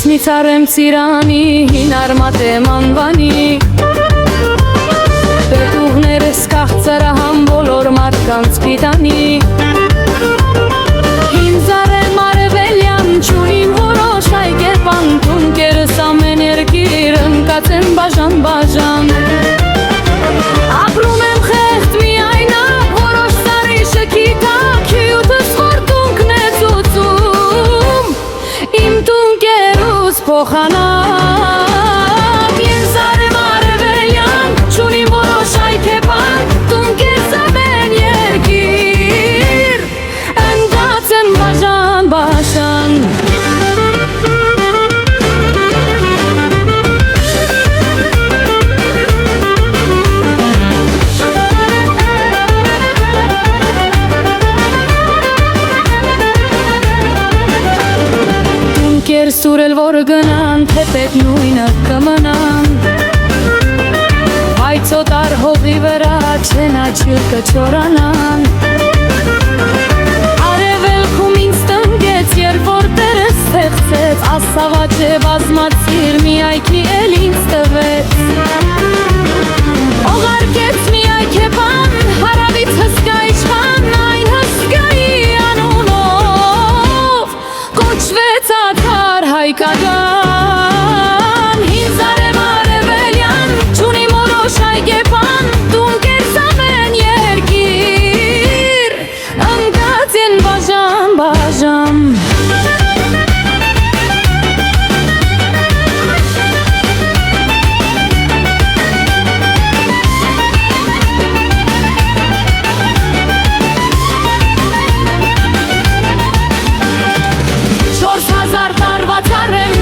Քեզնից արեմ ծիրանի, հին արմատեմ անվանի Պետուղներս կաղծրահամ բոլոր մարդկանց պիտանի Հին զարեմ արևելյան, չունիմ որոշ այգեպան Թունկերս ամեն երկիր ընկած են բաժան Ապրում եմ խեղտ միայնա, որոշ սարի շքիթակ Հյութս խորտունքն է ծուծում, իմ տունկերուս փոխանակ Ես զարեմ արևելյան, չունիմ որոշ այգեպան Տունկերս ամեն երկիր ընկած են բաժան Սուրել որ գնան, թեպետ նույնը կմնան Վայցոտար հողի վրա չենաչիր կչորանան Արևելքում ինձ տնկեց, երբ որ տերս ստեղծեց Ասավաճ է բազմացիր, մի այքի էլ ինձ տվեց Օղարկեց մի այգեպան, հարավից հսկա իշխան Այն հսկայի անունով կոչվեց ադհար հայկական Հին զարեմ արևելյան, չունիմ որոշ այգեպան Տունկերս ամեն երկիր ընկած են բաժան Չորս հազար տարվա ծառեմ